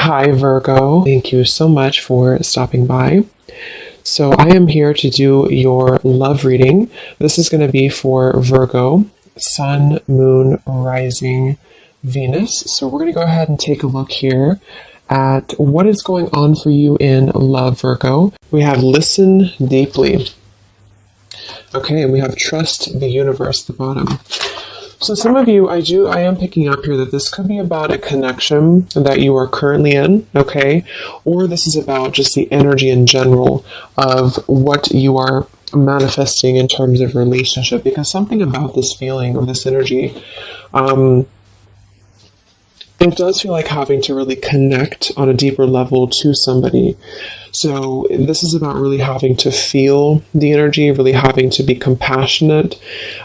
Hi, Virgo. Thank you so much for stopping by. So, I am here to do your love reading. This is going to be for Virgo, Sun, Moon, Rising, Venus. So, we're going to go ahead and take a look here at what is going on for you in love, Virgo. We have listen deeply. Okay, and we have trust the universe at the bottom. So some of you, I am picking up here that this could be about a connection that you are currently in, okay? Or this is about just the energy in general of what you are manifesting in terms of relationship, because something about this feeling or this energy, it does feel like having to really connect on a deeper level to somebody. So this is about really having to feel the energy, really having to be compassionate,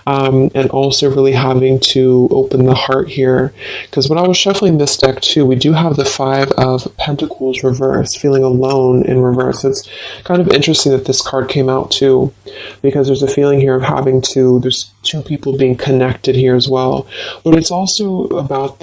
and also really having to open the heart here. Because when I was shuffling this deck too, we do have the Five of Pentacles reversed, feeling alone in reverse. It's kind of interesting that this card came out too, because there's a feeling here of having to, there's two people being connected here as well. But it's also about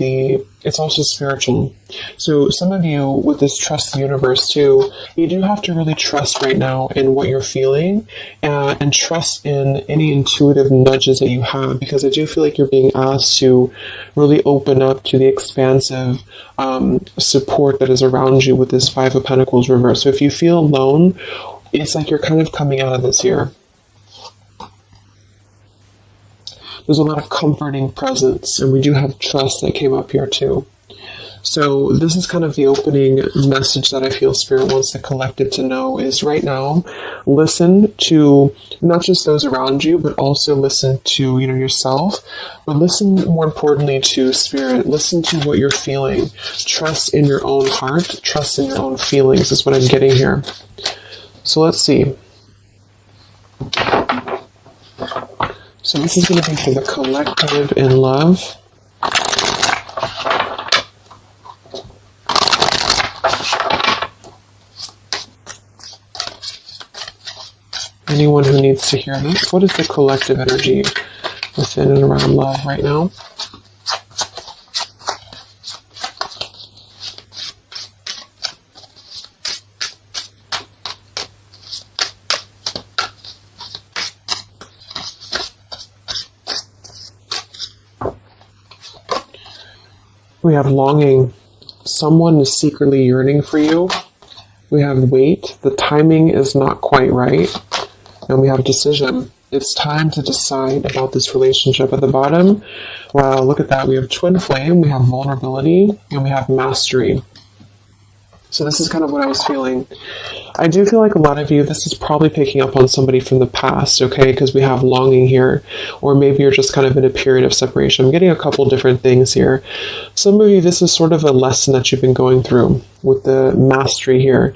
it's also spiritual. So some of you with this trust the universe too, you do have to really trust right now in what you're feeling and trust in any intuitive nudges that you have, because I do feel like you're being asked to really open up to the expansive support that is around you with this Five of Pentacles reverse. So if you feel alone, it's like you're kind of coming out of this here. There's a lot of comforting presence, and we do have trust that came up here too. So this is kind of the opening message that I feel Spirit wants the collective to know is right now, listen to not just those around you, but also listen to, yourself, but listen more importantly to Spirit. Listen to what you're feeling. Trust in your own heart. Trust in your own feelings is what I'm getting here. So let's see. So this is going to be for the collective in love. Anyone who needs to hear this, what is the collective energy within and around love right now? We have longing. Someone is secretly yearning for you. We have wait. The timing is not quite right. And we have decision. It's time to decide about this relationship. At the bottom, wow, look at that. We have twin flame, we have vulnerability, and we have mastery. So this is kind of what I was feeling. I do feel like a lot of you, this is probably picking up on somebody from the past, okay? Because we have longing here. Or maybe you're just kind of in a period of separation. I'm getting a couple different things here. Some of you, this is sort of a lesson that you've been going through with the mastery here.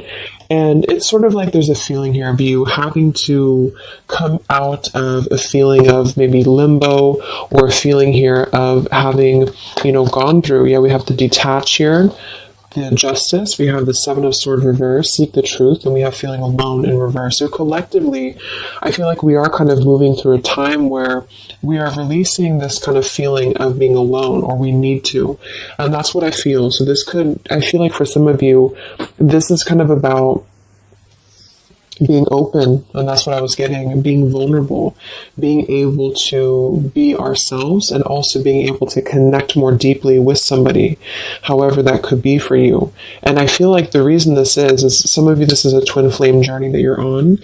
And it's sort of like there's a feeling here of you having to come out of a feeling of maybe limbo, or a feeling here of having, gone through. Yeah, we have the detach here, the justice, we have the Seven of Swords reverse, seek the truth, and we have feeling alone in reverse. So collectively, I feel like we are kind of moving through a time where we are releasing this kind of feeling of being alone, or we need to. And that's what I feel. So I feel like for some of you, this is kind of about being open, and that's what I was getting, being vulnerable, being able to be ourselves, and also being able to connect more deeply with somebody, however that could be for you. And I feel like the reason this is some of you, this is a twin flame journey that you're on.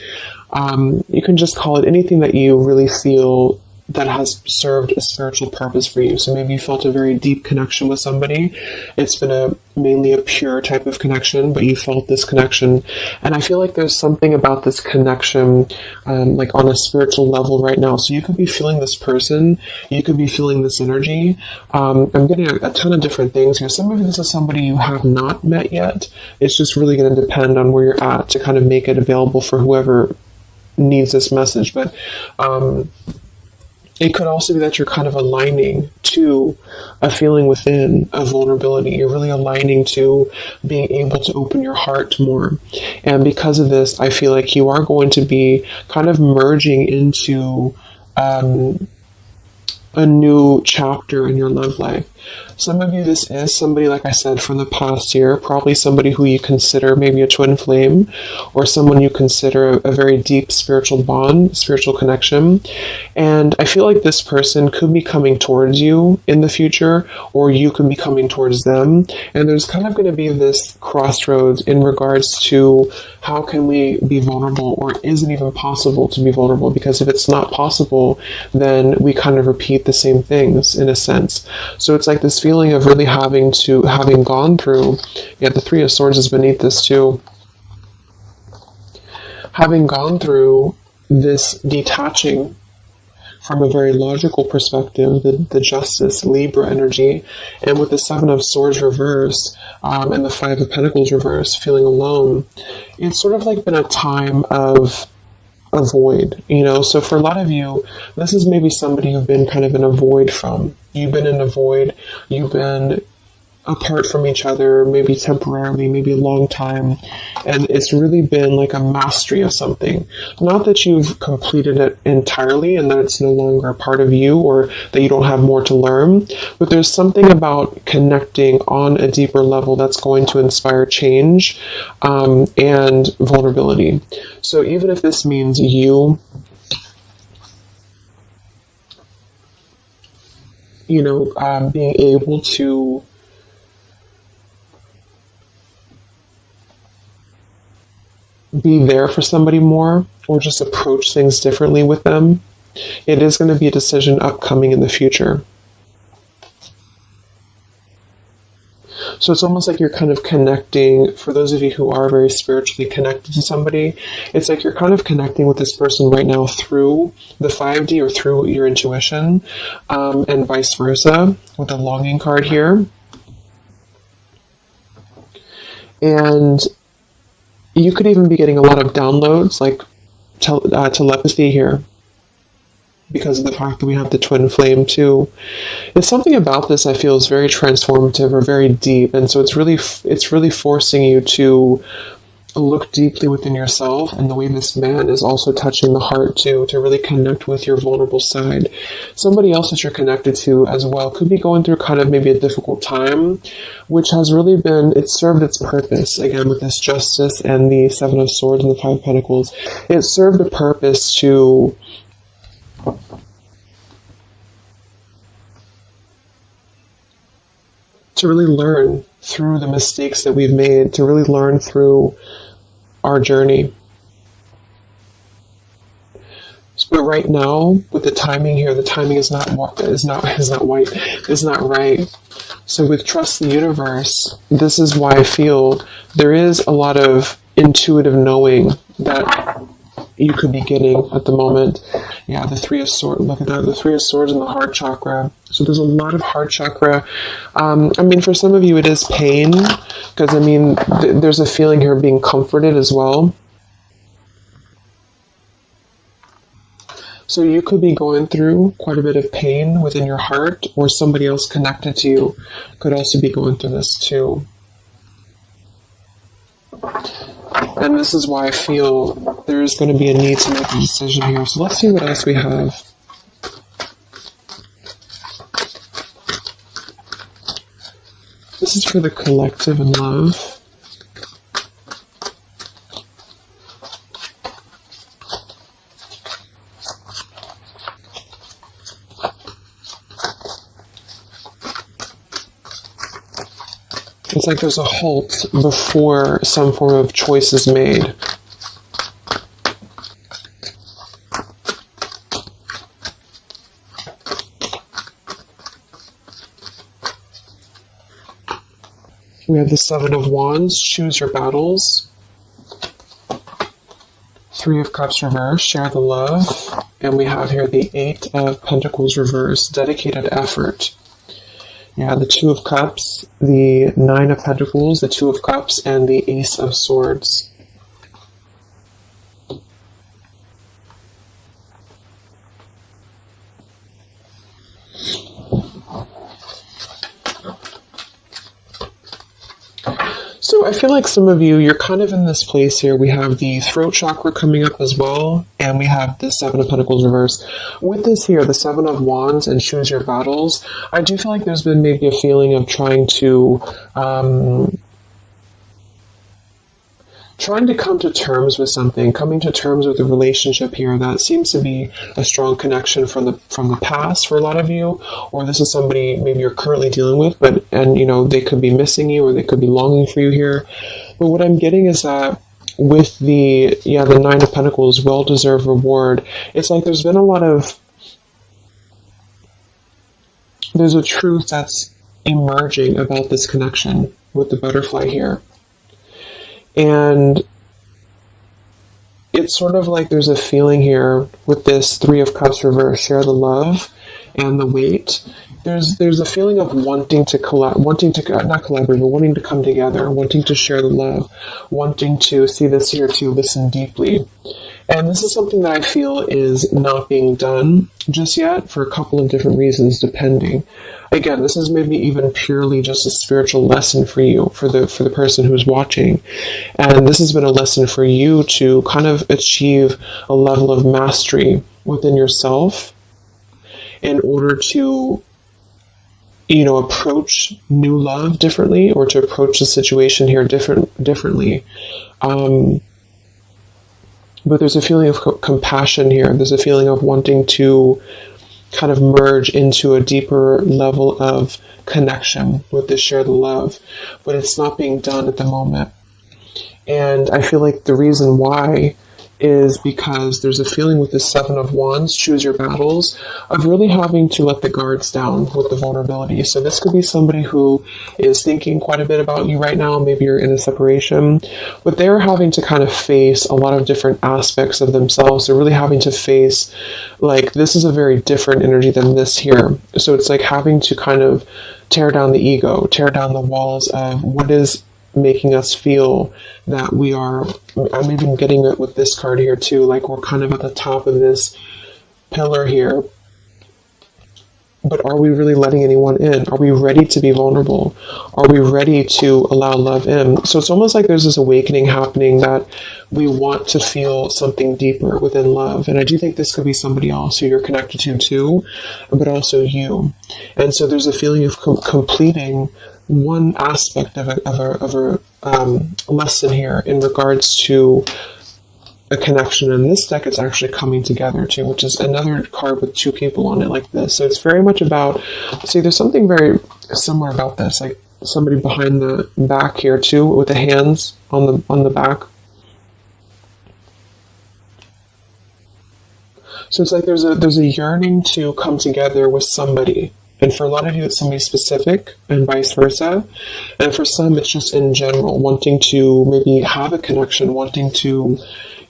You can just call it anything that you really feel that has served a spiritual purpose for you. So maybe you felt a very deep connection with somebody. It's been mainly a pure type of connection, but you felt this connection. And I feel like there's something about this connection, like on a spiritual level right now. So you could be feeling this person, you could be feeling this energy. I'm getting a ton of different things here. Some of you, this is somebody you have not met yet. It's just really going to depend on where you're at to kind of make it available for whoever needs this message. But, it could also be that you're kind of aligning to a feeling within of vulnerability. You're really aligning to being able to open your heart more. And because of this, I feel like you are going to be kind of merging into a new chapter in your love life. Some of you, this is somebody, like I said, from the past year, probably somebody who you consider maybe a twin flame, or someone you consider a very deep spiritual bond, spiritual connection. And I feel like this person could be coming towards you in the future, or you could be coming towards them. And there's kind of going to be this crossroads in regards to how can we be vulnerable, or is it even possible to be vulnerable? Because if it's not possible, then we kind of repeat the same things in a sense. So it's like this feeling of really having gone through, the Three of Swords is beneath this too, having gone through this detaching from a very logical perspective, the Justice, Libra energy, and with the Seven of Swords reverse, and the Five of Pentacles reverse, feeling alone, it's sort of like been a time of a void, so for a lot of you, this is maybe somebody you've been kind of in a void from. You've been in a void, you've been apart from each other, maybe temporarily, maybe a long time, and it's really been like a mastery of something. Not that you've completed it entirely and that it's no longer a part of you, or that you don't have more to learn, but there's something about connecting on a deeper level that's going to inspire change and vulnerability. So even if this means you being able to be there for somebody more, or just approach things differently with them, it is going to be a decision upcoming in the future. So it's almost like you're kind of connecting, for those of you who are very spiritually connected to somebody, it's like you're kind of connecting with this person right now through the 5D or through your intuition, and vice versa, with the longing card here. And you could even be getting a lot of downloads, like telepathy here, because of the fact that we have the twin flame too. There's something about this I feel is very transformative or very deep, and so it's really forcing you to look deeply within yourself, and the way this man is also touching the heart too, to really connect with your vulnerable side. Somebody else that you're connected to as well could be going through kind of maybe a difficult time, which has really been, it served its purpose, again with this Justice and the Seven of Swords and the Five of Pentacles. It served a purpose to really learn through the mistakes that we've made, to really learn through our journey. But right now, with the timing here, the timing is not right. So with Trust the Universe, this is why I feel there is a lot of intuitive knowing that you could be getting at the moment. Yeah, the Three of Swords, look at that, the Three of Swords and the heart chakra. So there's a lot of heart chakra. For some of you it is pain, because there's a feeling here of being comforted as well. So you could be going through quite a bit of pain within your heart, or somebody else connected to you could also be going through this too. And this is why I feel there is going to be a need to make a decision here. So let's see what else we have. This is for the collective and love. It's like there's a halt before some form of choice is made. We have the Seven of Wands, choose your battles. Three of Cups reverse, share the love. And we have here the Eight of Pentacles reverse, dedicated effort. Yeah, the Two of Cups, the Nine of Pentacles, the Two of Cups, and the Ace of Swords. So I feel like some of you, you're kind of in this place here. We have the throat chakra coming up as well, and we have the Seven of Pentacles reverse. With this here, the Seven of Wands and choose your battles, I do feel like there's been maybe a feeling of trying to come to terms with something, coming to terms with a relationship here that seems to be a strong connection from the past for a lot of you, or this is somebody maybe you're currently dealing with, and they could be missing you or they could be longing for you here. But what I'm getting is that with the Nine of Pentacles, well-deserved reward, it's like there's a truth that's emerging about this connection with the butterfly here. And it's sort of like there's a feeling here with this Three of Cups reverse, share the love and the weight. There's a feeling of wanting to wanting to come together, wanting to share the love, wanting to see this here to listen deeply. And this is something that I feel is not being done just yet for a couple of different reasons, depending. Again, this is maybe even purely just a spiritual lesson for you, for the person who's watching. And this has been a lesson for you to kind of achieve a level of mastery within yourself in order to, approach new love differently, or to approach the situation here differently. But there's a feeling of compassion here. There's a feeling of wanting to kind of merge into a deeper level of connection with this share the love, but it's not being done at the moment. And I feel like the reason why is because there's a feeling with the Seven of Wands, choose your battles, of really having to let the guards down with the vulnerability. So this could be somebody who is thinking quite a bit about you right now. Maybe you're in a separation, but they're having to kind of face a lot of different aspects of themselves. They're really having to face, like, this is a very different energy than this here. So it's like having to kind of tear down the ego, tear down the walls of what is making us feel that we are. I'm even getting it with this card here too, like we're kind of at the top of this pillar here, but are we really letting anyone in? Are we ready to be vulnerable? Are we ready to allow love in? So it's almost like there's this awakening happening that we want to feel something deeper within love. And I do think this could be somebody else who you're connected to too, but also you. And so there's a feeling of completing one aspect of a lesson here in regards to a connection. In this deck, it's actually coming together too, which is another card with two people on it like this. So it's very much about, see, there's something very similar about this, like somebody behind the back here too, with the hands on the back. So it's like there's a yearning to come together with somebody. And for a lot of you, it's somebody specific and vice versa. And for some, it's just in general, wanting to maybe have a connection, wanting to,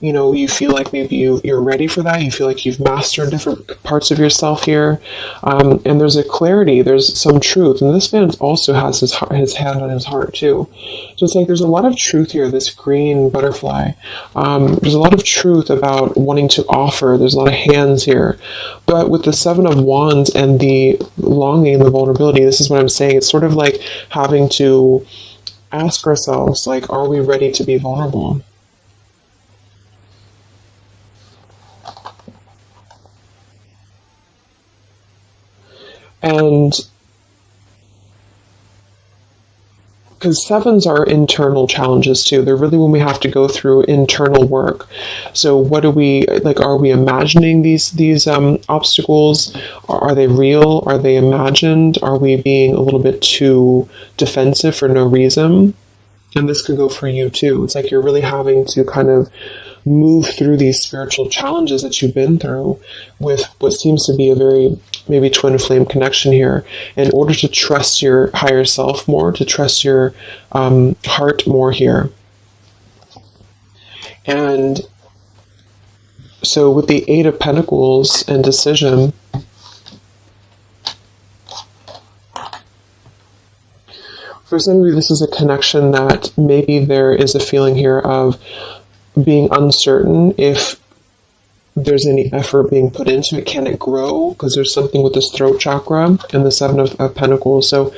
you feel like maybe you're ready for that. You feel like you've mastered different parts of yourself here. And there's a clarity, there's some truth. And this man also has his hand on his heart too. So it's like there's a lot of truth here, this green butterfly. There's a lot of truth about wanting to offer. There's a lot of hands here. But with the Seven of Wands and the longing and the vulnerability, this is what I'm saying. It's sort of like having to ask ourselves, like, are we ready to be vulnerable? And because sevens are internal challenges too. They're really when we have to go through internal work. So what do we, like, are we imagining these obstacles? Are they real? Are they imagined? Are we being a little bit too defensive for no reason? And this could go for you too. It's like you're really having to kind of move through these spiritual challenges that you've been through with what seems to be a very maybe twin flame connection here, in order to trust your higher self more, to trust your heart more here. And so with the Eight of Pentacles and decision, for some of you, this is a connection that maybe there is a feeling here of being uncertain if there's any effort being put into it. Can it grow? Because there's something with this throat chakra and the Seven of Pentacles. So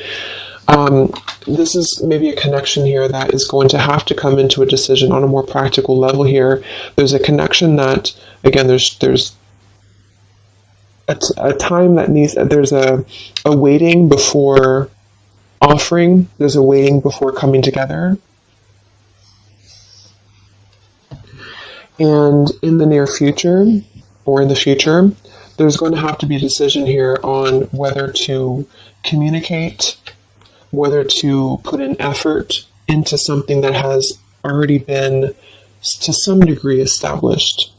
This is maybe a connection here that is going to have to come into a decision on a more practical level here. There's a connection that, again, there's a time that needs, there's a waiting before offering, there's a waiting before coming together. And in the near future, or in the future, there's going to have to be a decision here on whether to communicate, whether to put an effort into something that has already been, to some degree, established.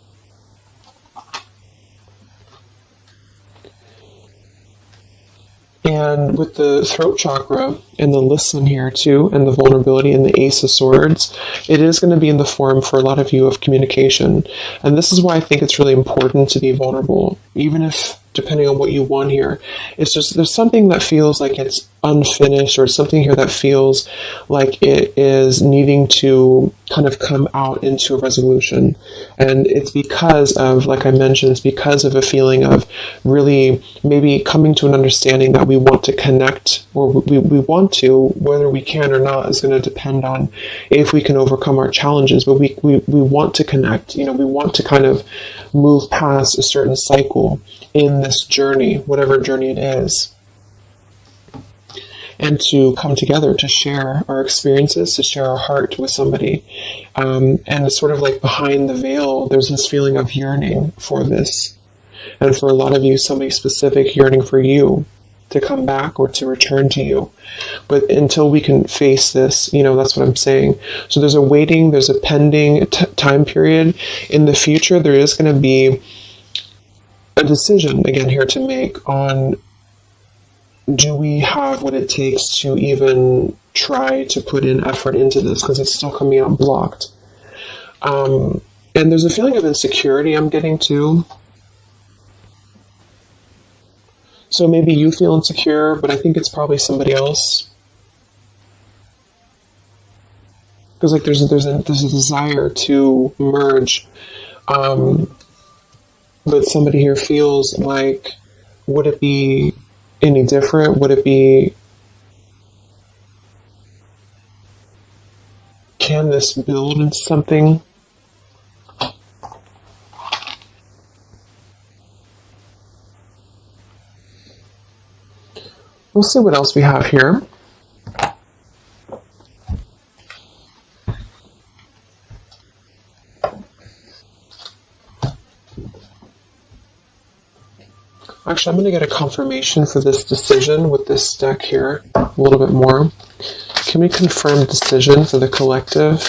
And with the throat chakra and the listen here too, and the vulnerability and the Ace of Swords, it is going to be in the form for a lot of you of communication. And this is why I think it's really important to be vulnerable, even if, depending on what you want here, it's just, there's something that feels like it's unfinished, or something here that feels like it is needing to kind of come out into a resolution. And it's because of, like I mentioned, it's because of a feeling of really maybe coming to an understanding that we want to connect, or we want to, whether we can or not is going to depend on if we can overcome our challenges, but we want to connect, we want to kind of move past a certain cycle in this journey, whatever journey it is, and to come together to share our experiences, to share our heart with somebody. And it's sort of like behind the veil, there's this feeling of yearning for this. And for a lot of you, somebody specific yearning for you to come back or to return to you. But until we can face this, that's what I'm saying. So there's a waiting, there's a pending time period. In the future, there is going to be a decision, again, here to make on, do we have what it takes to even try to put in effort into this, because it's still coming out blocked. And there's a feeling of insecurity I'm getting too. So maybe you feel insecure, but I think it's probably somebody else. Because like there's a desire to merge, but somebody here feels like, would it be any different? Would it be, can this build into something? We'll see what else we have here. Actually, I'm going to get a confirmation for this decision with this deck here a little bit more. Can we confirm decision for the collective?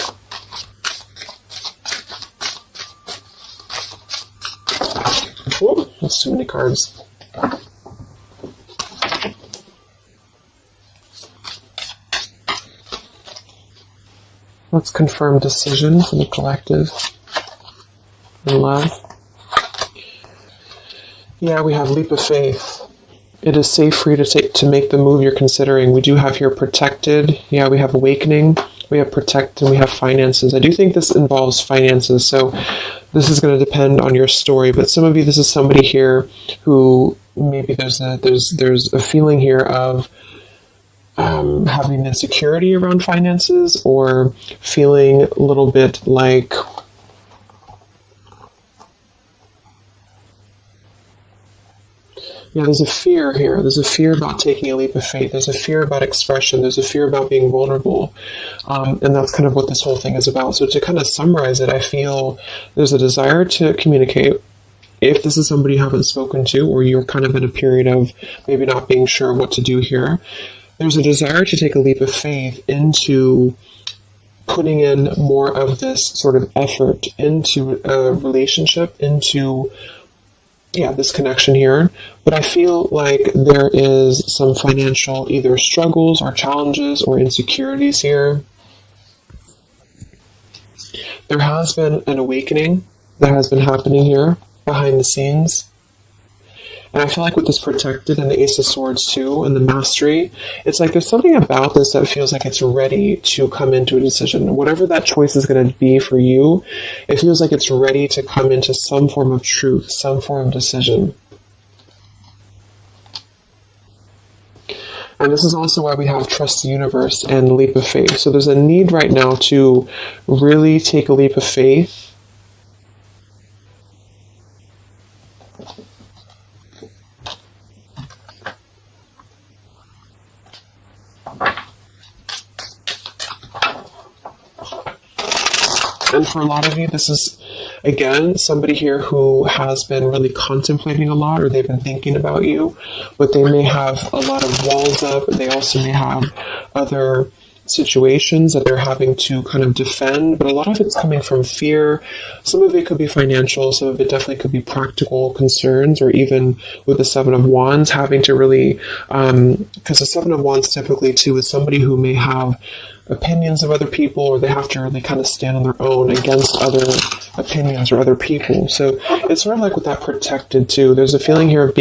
Oh, that's too many cards. Let's confirm decision for the collective in love. Yeah, we have leap of faith. It is safe for you to make the move you're considering. We do have here protected. Yeah, we have awakening. We have protect, and we have finances. I do think this involves finances, so this is going to depend on your story. But some of you, this is somebody here who maybe there's a feeling here of having insecurity around finances, or feeling a little bit like there's a fear here. There's a fear about taking a leap of faith. There's a fear about expression. There's a fear about being vulnerable. And that's kind of what this whole thing is about. So to kind of summarize it, I feel there's a desire to communicate. If this is somebody you haven't spoken to, or you're kind of in a period of maybe not being sure what to do here, there's a desire to take a leap of faith into putting in more of this sort of effort into a relationship, into this connection here. But I feel like there is some financial either struggles or challenges or insecurities here. There has been an awakening that has been happening here behind the scenes. And I feel like with this protected and the Ace of Swords too, and the mastery, it's like there's something about this that feels like it's ready to come into a decision. Whatever that choice is going to be for you, it feels like it's ready to come into some form of truth, some form of decision. And this is also why we have trust the universe and leap of faith. So there's a need right now to really take a leap of faith. And for a lot of you, this is, again, somebody here who has been really contemplating a lot, or they've been thinking about you, but they may have a lot of walls up. They also may have other situations that they're having to kind of defend, but a lot of it's coming from fear. Some of it could be financial, some of it definitely could be practical concerns, or even with the Seven of Wands, having to really, because the Seven of Wands typically too is somebody who may have opinions of other people, or they have to really kind of stand on their own against other opinions or other people. So it's sort of like with that protected too. There's a feeling here of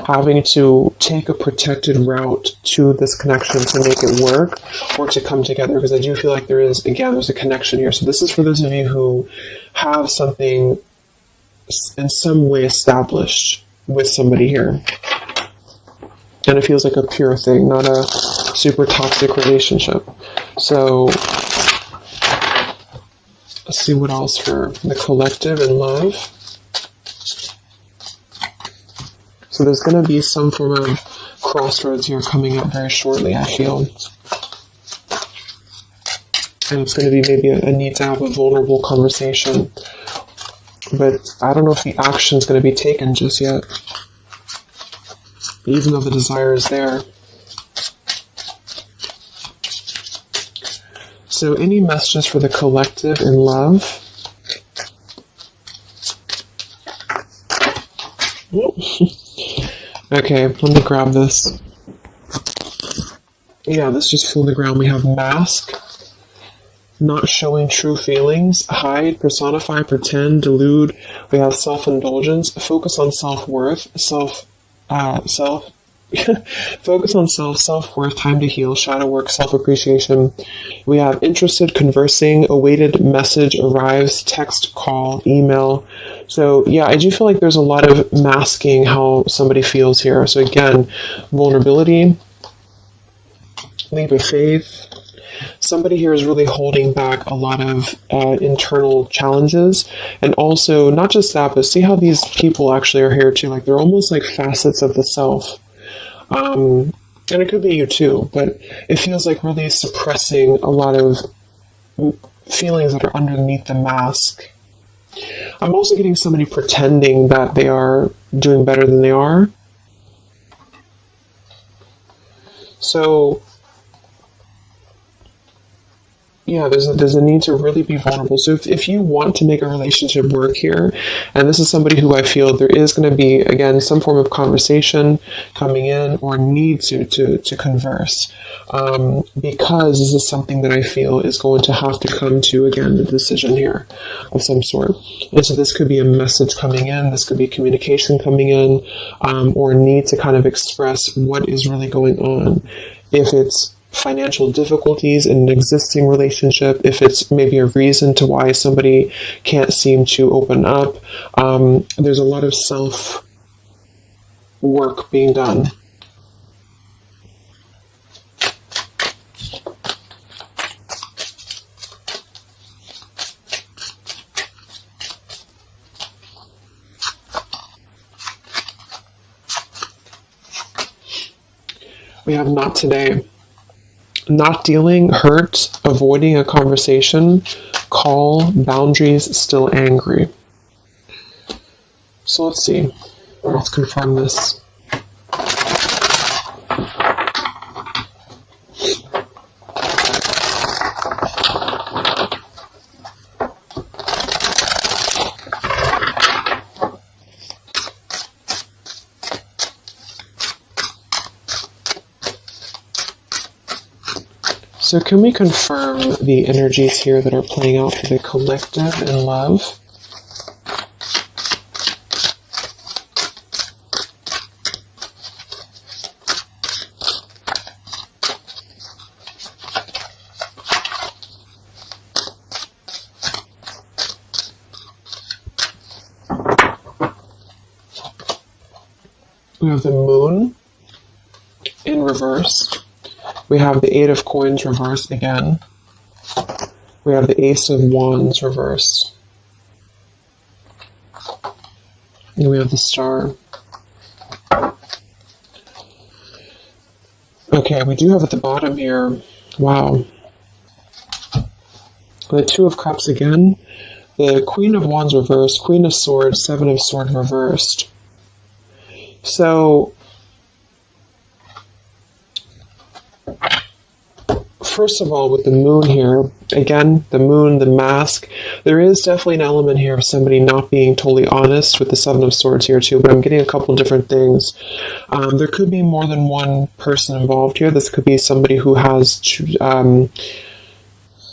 having to take a protected route to this connection to make it work or to come together, because I do feel like there's a connection here. So this is for those of you who have something in some way established with somebody here. And it feels like a pure thing, not a super toxic relationship. So let's see what else for the collective and love. So there's going to be some form of crossroads here coming up very shortly, I feel. And it's going to be maybe a need to have a vulnerable conversation. But I don't know if the action is going to be taken just yet, even though the desire is there. So any messages for the collective in love? Okay, let me grab this. Yeah, let's just feel the ground. We have mask, not showing true feelings, hide, personify, pretend, delude. We have self-indulgence, focus on self-worth, focus on self-worth, time to heal, shadow work, self-appreciation. We have interested, conversing, awaited message arrives, text, call, email. So yeah, I do feel like there's a lot of masking how somebody feels here. So again, vulnerability, leap of faith. Somebody here is really holding back a lot of internal challenges. And also, not just that, but see how these people actually are here too. Like they're almost like facets of the self. And it could be you too, but it feels like really suppressing a lot of feelings that are underneath the mask. I'm also getting somebody pretending that they are doing better than they are. So yeah, there's a need to really be vulnerable. So if you want to make a relationship work here, and this is somebody who I feel there is going to be, again, some form of conversation coming in or need to converse, because this is something that I feel is going to have to come to, again, the decision here of some sort. And so this could be a message coming in, this could be communication coming in, or a need to kind of express what is really going on. If it's financial difficulties in an existing relationship, if it's maybe a reason to why somebody can't seem to open up, there's a lot of self work being done. We have not today. Not dealing, hurt, avoiding a conversation, call, boundaries, still angry. So let's see. Let's confirm this. So can we confirm the energies here that are playing out for the collective in love? We have the moon in reverse. We have the Eight of Coins reversed again. We have the Ace of Wands reversed. And we have the Star. Okay, we do have at the bottom here, wow, the Two of Cups again, the Queen of Wands reversed, Queen of Swords, Seven of Swords reversed. So, first of all, with the Moon here, again, the Moon, the mask, there is definitely an element here of somebody not being totally honest with the Seven of Swords here too, but I'm getting a couple different things. There could be more than one person involved here. This could be somebody who has,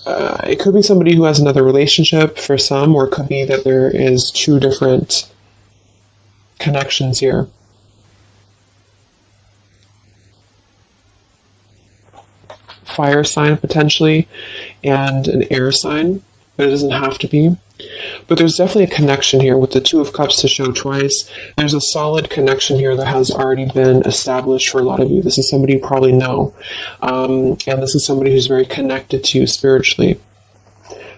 it could be somebody who has another relationship for some, or it could be that there is two different connections here. Fire sign potentially, and an air sign, but it doesn't have to be. But there's definitely a connection here with the Two of Cups to show twice. There's a solid connection here that has already been established for a lot of you. This is somebody you probably know, and this is somebody who's very connected to you spiritually.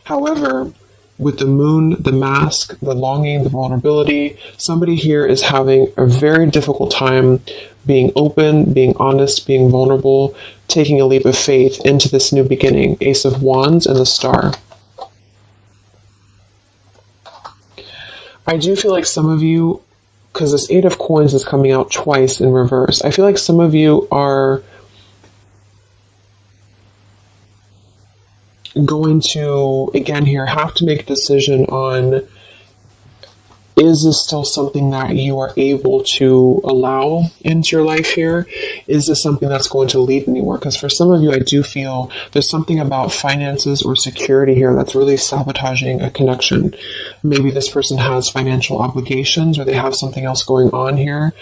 However, with the Moon, the mask, the longing, the vulnerability, somebody here is having a very difficult time being open, being honest, being vulnerable, taking a leap of faith into this new beginning. Ace of Wands and the Star. I do feel like some of you, because this Eight of Coins is coming out twice in reverse, I feel like some of you are going to, again here, have to make a decision on, is this still something that you are able to allow into your life here? Is this something that's going to lead anywhere? Because for some of you, I do feel there's something about finances or security here that's really sabotaging a connection. Maybe this person has financial obligations, or they have something else going on here.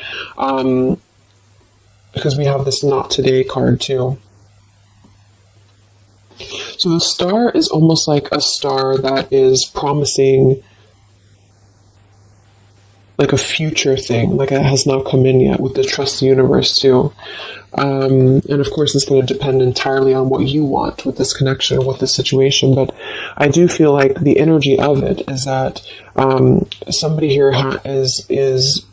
Because we have this Not Today card too. So the Star is almost like a star that is promising like a future thing, like it has not come in yet, with the Trust the Universe too. And of course, it's going to depend entirely on what you want with this connection, with this situation. But I do feel like the energy of it is that somebody here is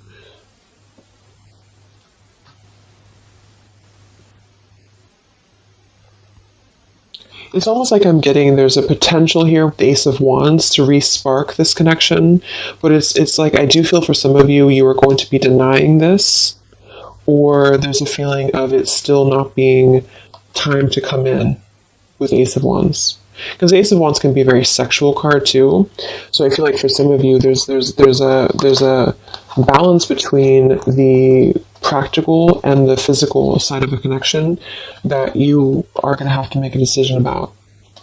it's almost like I'm getting there's a potential here with the Ace of Wands to re-spark this connection, but it's like I do feel for some of you, you are going to be denying this, or there's a feeling of it still not being time to come in with Ace of Wands. Because Ace of Wands can be a very sexual card too, so I feel like for some of you, there's a balance between the practical and the physical side of a connection that you are going to have to make a decision about,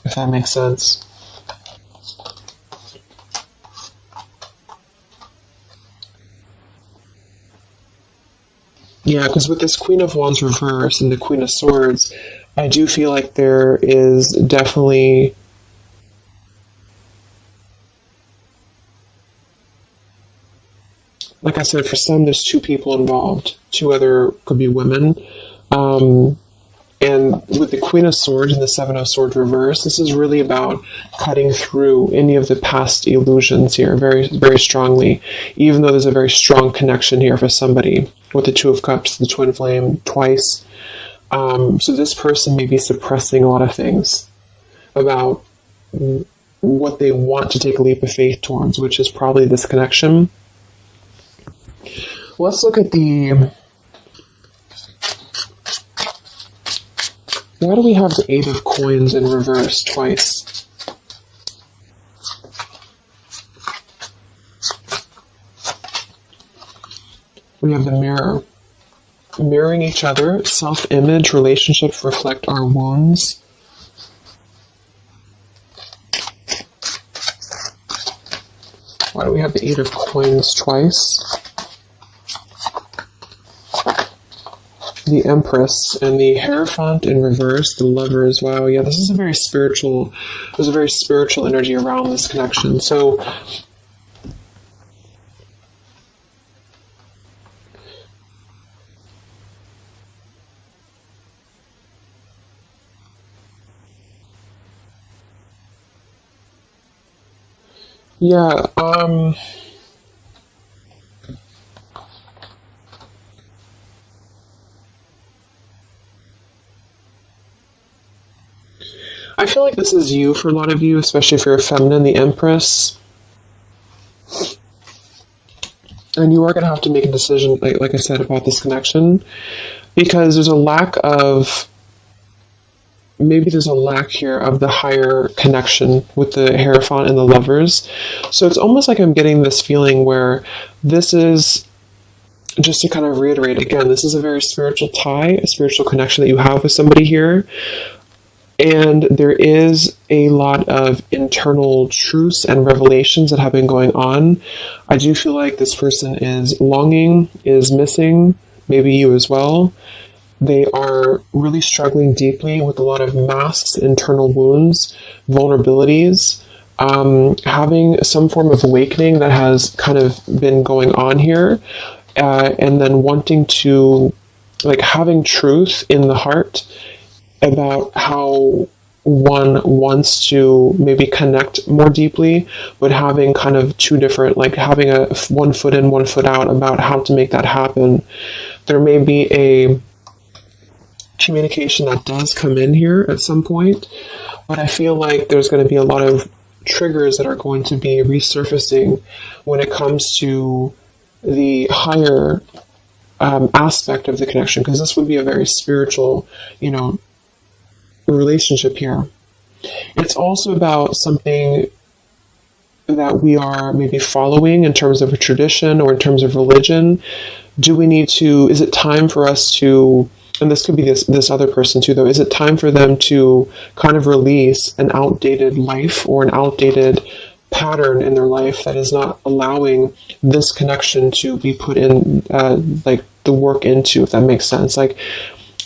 if that makes sense. Yeah, because with this Queen of Wands reverse and the Queen of Swords, I do feel like there is definitely like I said, for some, there's two people involved. Two other could be women. And with the Queen of Swords and the Seven of Swords reverse, this is really about cutting through any of the past illusions here very, very strongly, even though there's a very strong connection here for somebody with the Two of Cups, the Twin Flame, twice. So this person may be suppressing a lot of things about what they want to take a leap of faith towards, which is probably this connection. Let's look at the... Why do we have the Eight of Coins in reverse twice? We have the Mirror. Mirroring each other, self-image, relationships reflect our wounds. Why do we have the Eight of Coins twice? The Empress and the Hierophant in reverse, the Lovers. Wow, yeah, this is a very spiritual, there's a very spiritual energy around this connection. So, Yeah, I feel like this is you for a lot of you, especially if you're a feminine, the Empress. And you are going to have to make a decision, like I said, about this connection, because there's a lack of, maybe there's a lack here of the higher connection with the Hierophant and the Lovers. So it's almost like I'm getting this feeling where this is, just to kind of reiterate again, this is a very spiritual tie, a spiritual connection that you have with somebody here. And there is a lot of internal truths and revelations that have been going on. I do feel like this person is longing, is missing, maybe you as well. They are really struggling deeply with a lot of masks, internal wounds, vulnerabilities, having some form of awakening that has kind of been going on here, and then wanting to, like, having truth in the heart about how one wants to maybe connect more deeply, but having kind of two different, like having a 1 foot in, 1 foot out about how to make that happen. There may be a communication that does come in here at some point, but I feel like there's going to be a lot of triggers that are going to be resurfacing when it comes to the higher aspect of the connection, because this would be a very spiritual, relationship here. It's also about something that we are maybe following in terms of a tradition or in terms of religion. Is it time for us to, and this could be this other person too though, is it time for them to kind of release an outdated life or an outdated pattern in their life that is not allowing this connection to be put in, like the work into, if that makes sense? Like,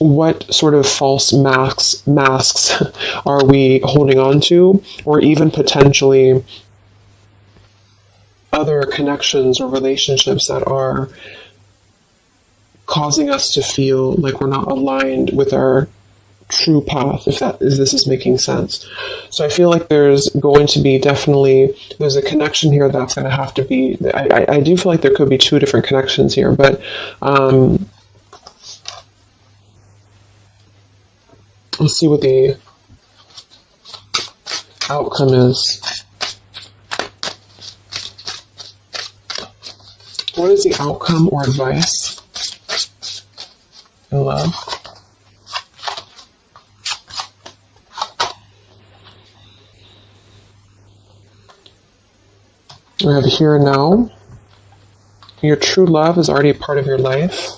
what sort of false masks are we holding on to, or even potentially other connections or relationships that are causing us to feel like we're not aligned with our true path, if this is making sense. So I feel like there's going to be there's a connection here that's going to have to be, I do feel like there could be two different connections here, but let's see what the outcome is. What is the outcome or advice in love? We have here and now. Your true love is already a part of your life.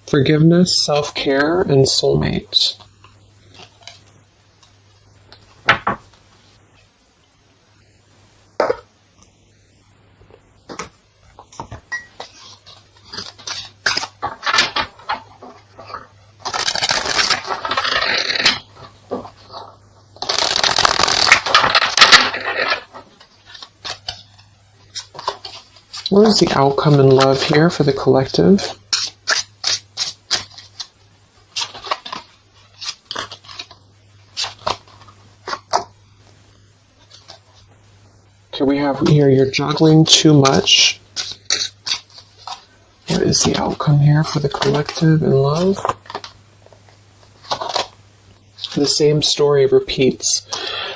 Forgiveness, self-care, and soulmate. What is the outcome in love here for the collective? Okay, we have here, you're juggling too much. What is the outcome here for the collective in love? The same story repeats.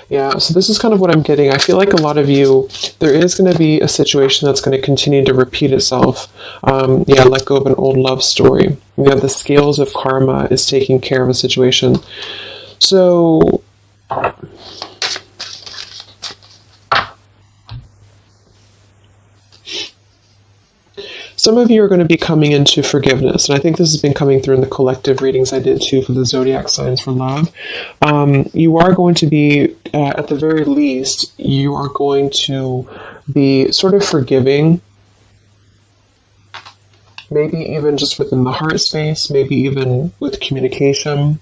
Yeah, so this is kind of what I'm getting. I feel like a lot of you, there is going to be a situation that's going to continue to repeat itself. Let go of an old love story. The scales of karma is taking care of a situation. So some of you are going to be coming into forgiveness, and I think this has been coming through in the collective readings I did too for the zodiac signs for love. You are going to be, at the very least, you are going to be sort of forgiving, maybe even just within the heart space, maybe even with communication.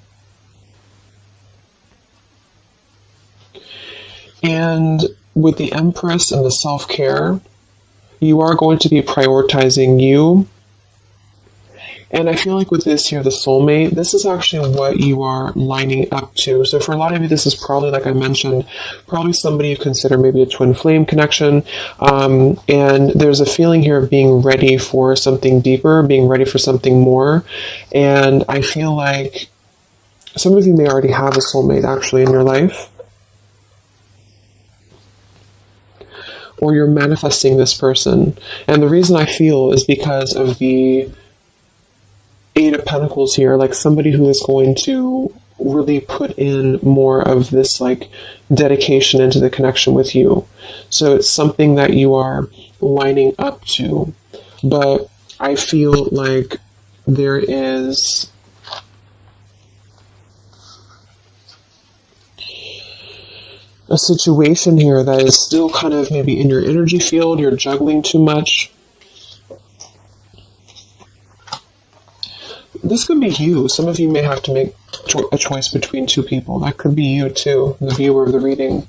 And with the Empress and the self-care, you are going to be prioritizing you And I feel like with this here, the soulmate, this is actually what you are lining up to. So for a lot of you, this is probably, like I mentioned, probably somebody you consider maybe a twin flame connection. And there's a feeling here of being ready for something deeper, being ready for something more. And I feel like some of you may already have a soulmate actually in your life. Or you're manifesting this person. And the reason I feel is because of the Eight of Pentacles here, like somebody who is going to really put in more of this like dedication into the connection with you. So it's something that you are lining up to. But I feel like there is a situation here that is still kind of maybe in your energy field, you're juggling too much. This could be you. Some of you may have to make a choice between two people. That could be you too, the viewer of the reading.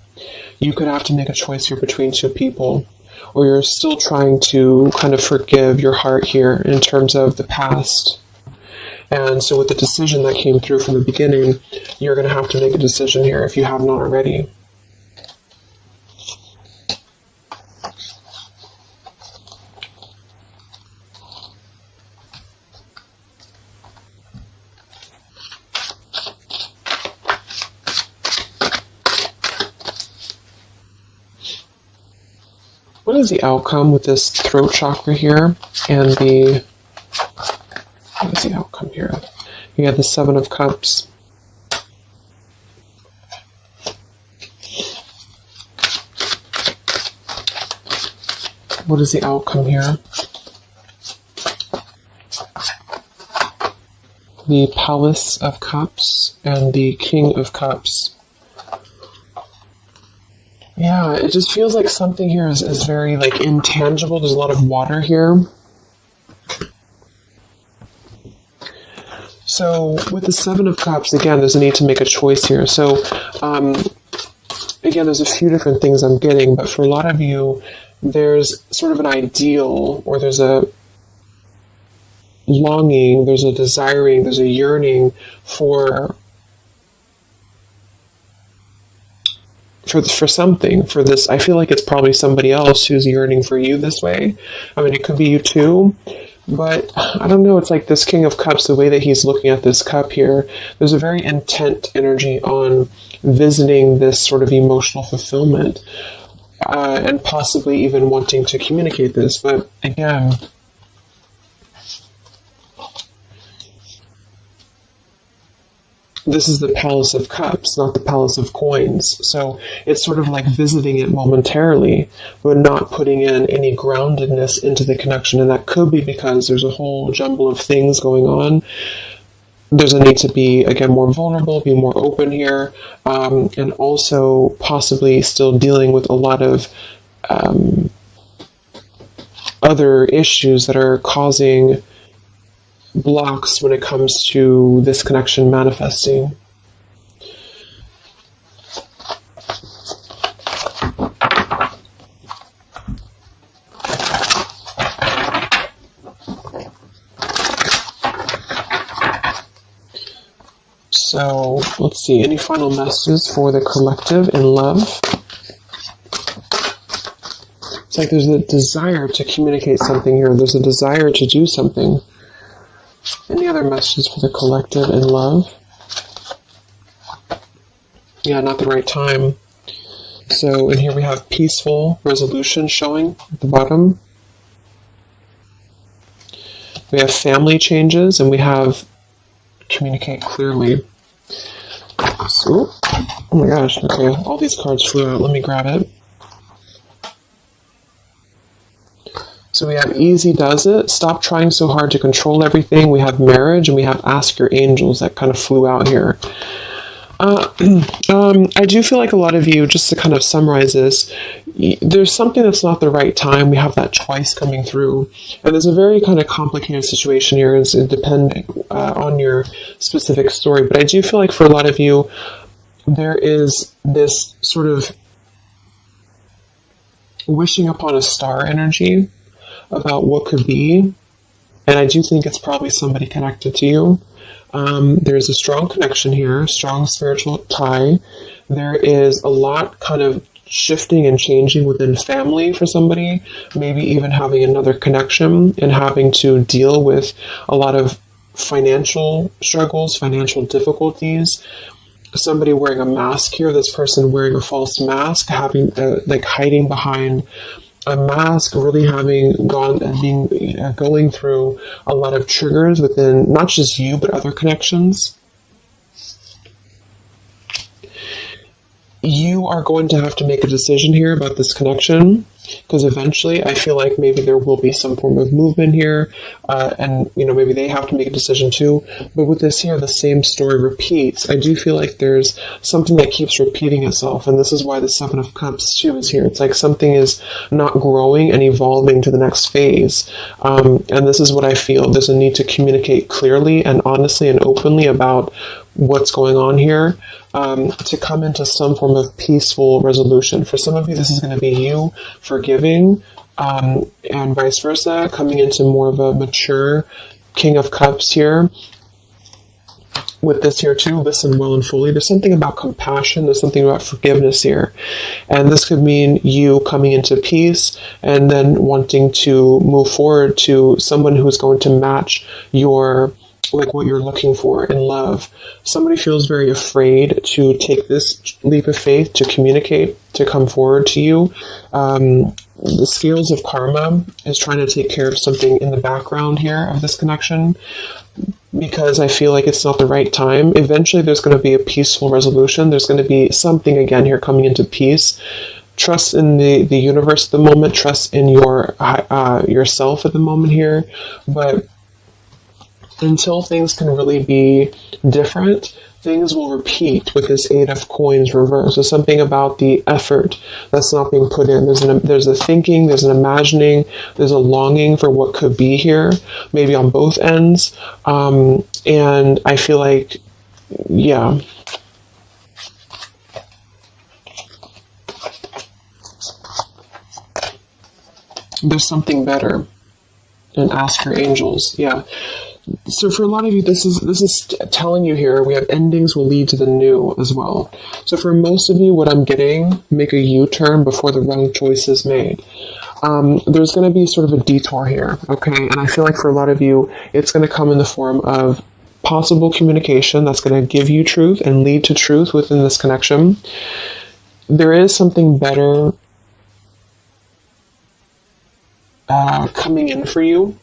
You could have to make a choice here between two people. Or you're still trying to kind of forgive your heart here in terms of the past. And so with the decision that came through from the beginning, you're going to have to make a decision here if you have not already. What is the outcome with this throat chakra here and what is the outcome here? You have the Seven of Cups. What is the outcome here? The Palace of Cups and the King of Cups. Yeah, it just feels like something here is very like intangible. There's a lot of water here. So with the Seven of Cups, again, there's a need to make a choice here. So again, there's a few different things I'm getting, but for a lot of you, there's sort of an ideal, or there's a longing, there's a desiring, there's a yearning for something, for this. I feel like it's probably somebody else who's yearning for you this way. I mean, it could be you too, but I don't know. It's like this King of Cups, the way that he's looking at this cup here, there's a very intent energy on visiting this sort of emotional fulfillment, and possibly even wanting to communicate this. But again, this is the Palace of Cups, not the Palace of Coins. So it's sort of like visiting it momentarily, but not putting in any groundedness into the connection. And that could be because there's a whole jumble of things going on. There's a need to be, again, more vulnerable, be more open here, and also possibly still dealing with a lot of other issues that are causing blocks when it comes to this connection manifesting. So let's see, any final messages for the collective in love? It's like there's a desire to communicate something here. There's a desire to do something. Any other messages for the collective in love? Yeah, not the right time. So in here we have peaceful resolution showing at the bottom. We have family changes, and we have communicate clearly. So, oh my gosh, okay, all these cards flew out. Let me grab it. So we have easy does it, stop trying so hard to control everything. We have marriage, and we have ask your angels that kind of flew out here. I do feel like a lot of you, just to kind of summarize this, there's something that's not the right time. We have that twice coming through. And there's a very kind of complicated situation here. It's depending on your specific story. But I do feel like for a lot of you, there is this sort of wishing upon a star energy about what could be. And I do think it's probably somebody connected to you. There's a strong connection here, strong spiritual tie. There is a lot kind of shifting and changing within family for somebody, maybe even having another connection and having to deal with a lot of financial struggles, financial difficulties. Somebody wearing a mask here, this person wearing a false mask, having like hiding behind a mask, really having going through a lot of triggers within not just you but other connections. You are going to have to make a decision here about this connection, because eventually I feel like maybe there will be some form of movement here, and maybe they have to make a decision too. But with this here, the same story repeats. I do feel like there's something that keeps repeating itself, and this is why the Seven of Cups too is here. It's like something is not growing and evolving to the next phase, and this is what I feel. There's a need to communicate clearly and honestly and openly about what's going on here, to come into some form of peaceful resolution. For some of you, this is going to be you forgiving, and vice versa, coming into more of a mature King of Cups here. With this here too, listen well and fully. There's something about compassion. There's something about forgiveness here. And this could mean you coming into peace and then wanting to move forward to someone who's going to match your what you're looking for in love. Somebody feels very afraid to take this leap of faith, to communicate, to come forward to you. The scales of karma is trying to take care of something in the background here of this connection, because I feel like it's not the right time. Eventually there's going to be a peaceful resolution. There's going to be something again here coming into peace. Trust in the universe at the moment. Trust in yourself at the moment here. But until things can really be different, things will repeat with this Eight of Coins reverse. There's something about the effort that's not being put in. There's a thinking, there's an imagining, there's a longing for what could be here, maybe on both ends. And I feel like, yeah. There's something better. And ask your angels. Yeah. So for a lot of you, this is telling you here, we have endings will lead to the new as well. So for most of you, what I'm getting, make a U-turn before the wrong choice is made. There's going to be sort of a detour here, okay? And I feel like for a lot of you, it's going to come in the form of possible communication that's going to give you truth and lead to truth within this connection. There is something better coming in for you.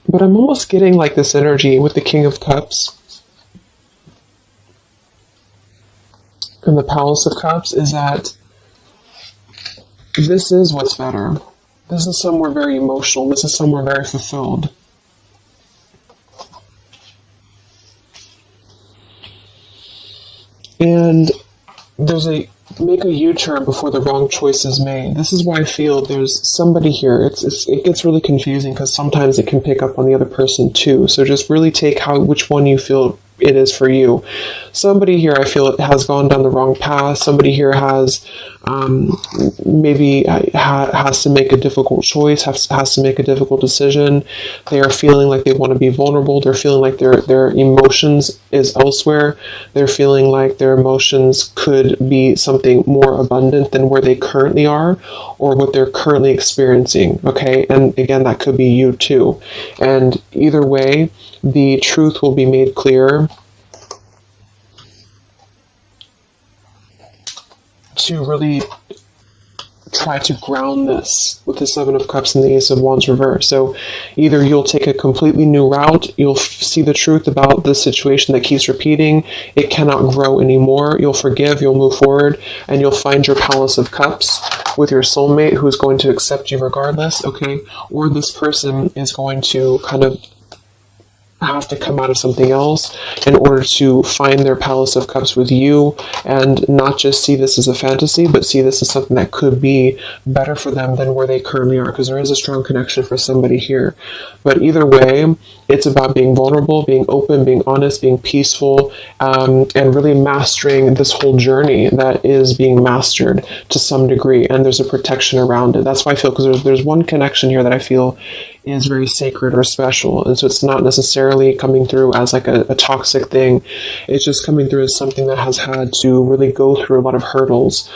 But I'm almost getting like this energy with the King of Cups and the Palace of Cups is that this is what's better. This is somewhere very emotional. This is somewhere very fulfilled. And there's make a U-turn before the wrong choice is made. This is why I feel there's somebody here. It gets really confusing because sometimes it can pick up on the other person too. So just really take which one you feel it is for you. Somebody here, I feel, it has gone down the wrong path. Somebody here has maybe has to make a difficult choice, has to make a difficult decision. They are feeling like they want to be vulnerable. They're feeling like their emotions is elsewhere. They're feeling like their emotions could be something more abundant than where they currently are or what they're currently experiencing. Okay, and again, that could be you too. And either way, the truth will be made clear to really try to ground this with the Seven of Cups and the Ace of Wands reverse. So either you'll take a completely new route, you'll see the truth about the situation that keeps repeating, it cannot grow anymore, you'll forgive, you'll move forward, and you'll find your Palace of Cups with your soulmate who's going to accept you regardless, okay? Or this person is going to kind of have to come out of something else in order to find their Palace of Cups with you, and not just see this as a fantasy, but see this as something that could be better for them than where they currently are, because there is a strong connection for somebody here. But either way, it's about being vulnerable, being open, being honest, being peaceful, and really mastering this whole journey that is being mastered to some degree, and there's a protection around it. That's why I feel, because there's one connection here that I feel is very sacred or special, and so it's not necessarily coming through as like a toxic thing. It's just coming through as something that has had to really go through a lot of hurdles.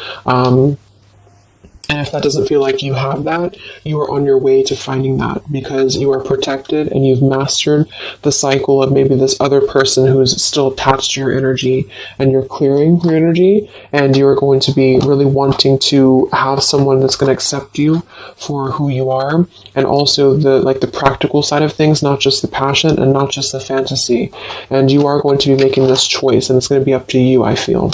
And if that doesn't feel like you have that, you are on your way to finding that, because you are protected and you've mastered the cycle of maybe this other person who's still attached to your energy, and you're clearing your energy, and you're going to be really wanting to have someone that's going to accept you for who you are, and also the practical side of things, not just the passion and not just the fantasy. And you are going to be making this choice, and it's going to be up to you, I feel.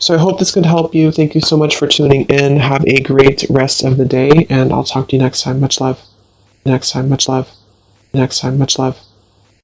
So I hope this could help you. Thank you so much for tuning in. Have a great rest of the day, and I'll talk to you next time. Much love. Next time, much love. Next time, much love.